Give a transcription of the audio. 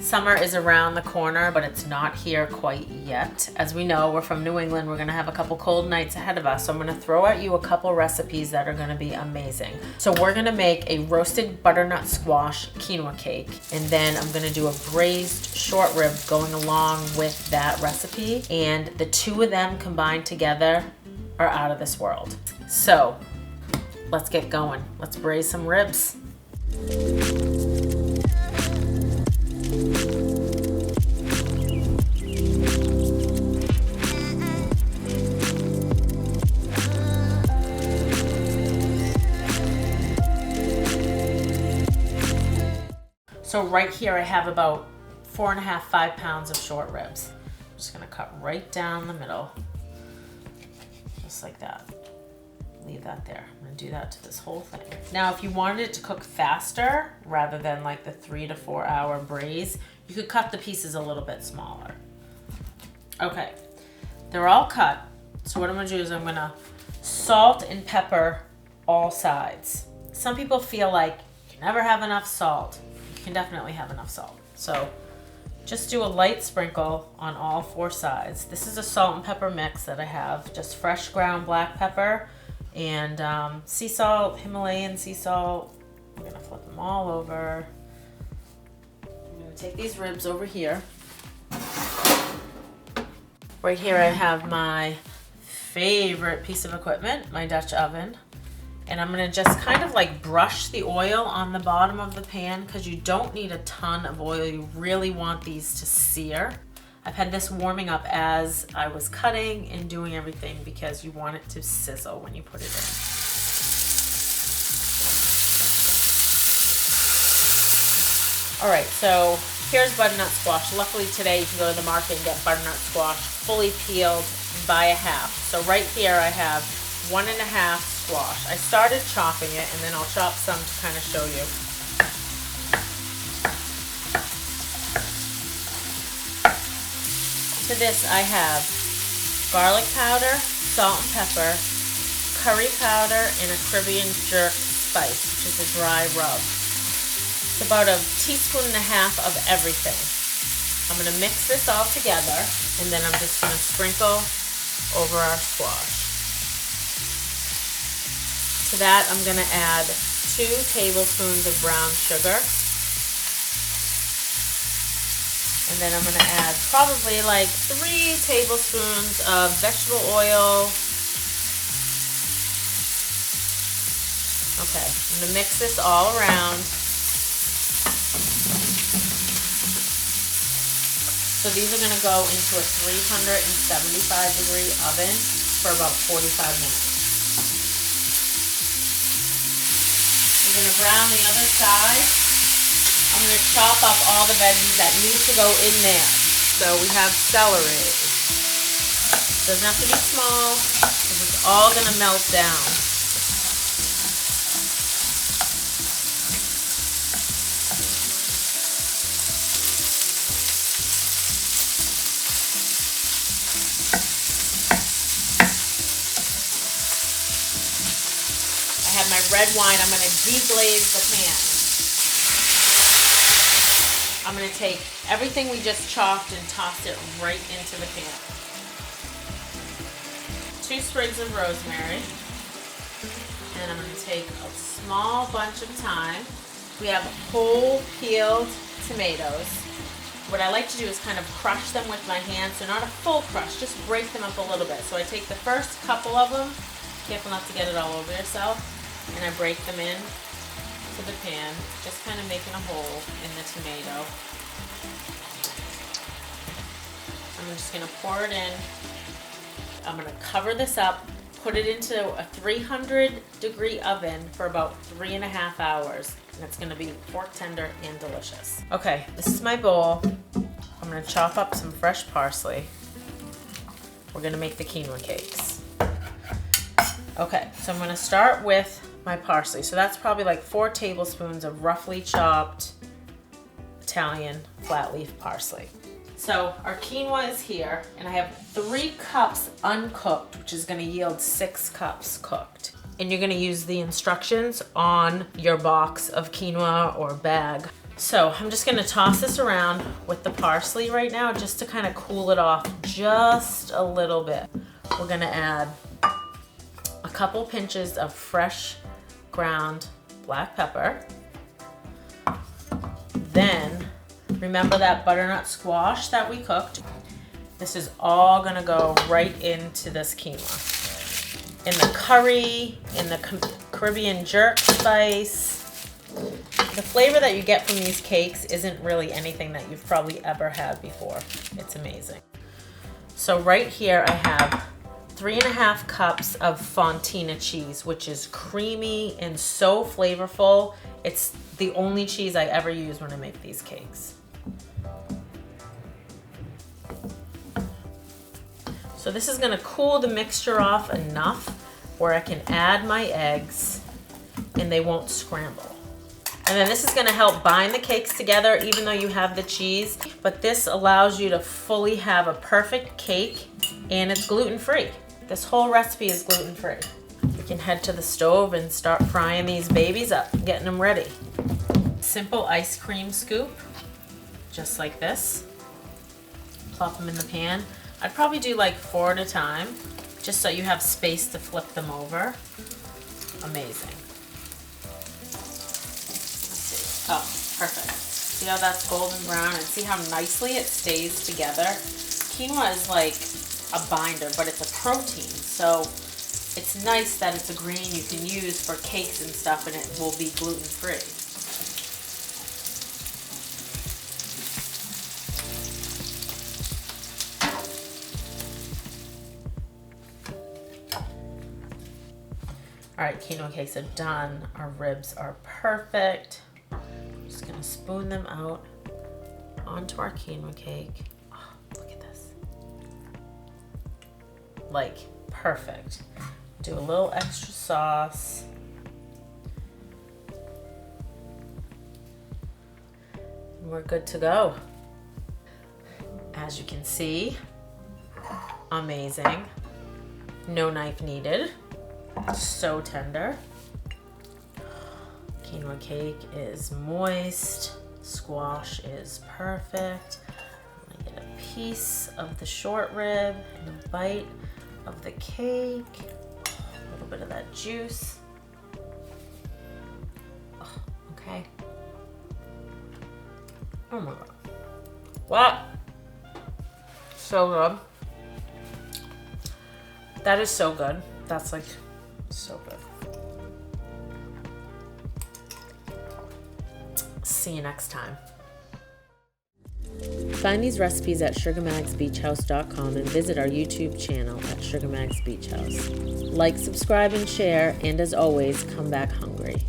Summer is around the corner, but it's not here quite yet. As we know, we're from New England. We're gonna have a couple cold nights ahead of us. So I'm gonna throw at you a couple recipes that are gonna be amazing. So we're gonna make a roasted butternut squash quinoa cake. And then I'm gonna do a braised short rib going along with that recipe. And the two of them combined together are out of this world. So let's get going. Let's braise some ribs. So right here I have about 4.5, 5 pounds of short ribs. I'm just gonna cut right down the middle, just like that. Leave that there. I'm gonna do that to this whole thing. Now, if you wanted it to cook faster, rather than like the 3 to 4 hour braise, you could cut the pieces a little bit smaller. Okay, they're all cut. So what I'm gonna do is I'm gonna salt and pepper all sides. Some people feel like you never have enough salt. You can definitely have enough salt. So just do a light sprinkle on all 4 sides. This is a salt and pepper mix that I have, just fresh ground black pepper and sea salt, Himalayan sea salt. I'm gonna flip them all over. I'm gonna take these ribs over here. Right here I have my favorite piece of equipment, my Dutch oven. And I'm gonna just kind of like brush the oil on the bottom of the pan because you don't need a ton of oil. You really want these to sear. I've had this warming up as I was cutting and doing everything because you want it to sizzle when you put it in. All right, so here's butternut squash. Luckily today you can go to the market and get butternut squash fully peeled and buy a half. So right here I have 1.5 squash. I started chopping it and then I'll chop some to kind of show you. To this I have garlic powder, salt and pepper, curry powder, and a Caribbean jerk spice, which is a dry rub. It's about 1.5 teaspoons of everything. I'm going to mix this all together and then I'm just going to sprinkle over our squash. To that, I'm gonna add 2 tablespoons of brown sugar. And then I'm gonna add probably like 3 tablespoons of vegetable oil. Okay, I'm gonna mix this all around. So these are gonna go into a 375-degree oven for about 45 minutes. I'm going to brown the other side. I'm going to chop up all the veggies that need to go in there. So we have celery. Doesn't have to be small because it's all going to melt down. My red wine, I'm going to deglaze the pan. I'm going to take everything we just chopped and toss it right into the pan. 2 sprigs of rosemary. And I'm going to take a small bunch of thyme. We have whole peeled tomatoes. What I like to do is kind of crush them with my hand, so not a full crush, just break them up a little bit. So I take the first couple of them, careful not to get it all over yourself, and I break them in to the pan, just kind of making a hole in the tomato. I'm just going to pour it in. I'm going to cover this up, put it into a 300-degree oven for about 3.5 hours, and it's going to be pork tender and delicious. Okay, this is my bowl. I'm going to chop up some fresh parsley. We're going to make the quinoa cakes. Okay, so I'm going to start with my parsley. So that's probably like 4 tablespoons of roughly chopped Italian flat leaf parsley. So our quinoa is here, and I have 3 cups uncooked, which is going to yield 6 cups cooked. And you're going to use the instructions on your box of quinoa or bag. So I'm just gonna toss this around with the parsley right now just to kind of cool it off just a little bit. We're gonna add a couple pinches of fresh ground black pepper. Then, remember that butternut squash that we cooked? This is all gonna go right into this quinoa. In the curry, in the Caribbean jerk spice. The flavor that you get from these cakes isn't really anything that you've probably ever had before. It's amazing. So right here I have 3.5 cups of fontina cheese, which is creamy and so flavorful. It's the only cheese I ever use when I make these cakes. So this is gonna cool the mixture off enough where I can add my eggs and they won't scramble. And then this is gonna help bind the cakes together even though you have the cheese, but this allows you to fully have a perfect cake and it's gluten-free. This whole recipe is gluten-free. You can head to the stove and start frying these babies up, getting them ready. Simple ice cream scoop, just like this. Plop them in the pan. I'd probably do like 4 at a time, just so you have space to flip them over. Amazing. Oh, perfect. See how that's golden brown and see how nicely it stays together? Quinoa is like a binder, but it's a protein. So it's nice that it's a grain you can use for cakes and stuff and it will be gluten-free. All right, quinoa cakes are done. Our ribs are perfect. Just gonna spoon them out onto our quinoa cake. Oh, look at this. Like, perfect. Do a little extra sauce. And we're good to go. As you can see, amazing. No knife needed. So tender. Quinoa cake is moist, squash is perfect. I'm gonna get a piece of the short rib and a bite of the cake. A little bit of that juice. Oh, okay. Oh my God. Wow. So good. That is so good. That's like so good. See you next time. Find these recipes at sugarmagsbeachhouse.com and visit our YouTube channel at Sugar Mags Beach House. Like, subscribe, and share, and as always, come back hungry.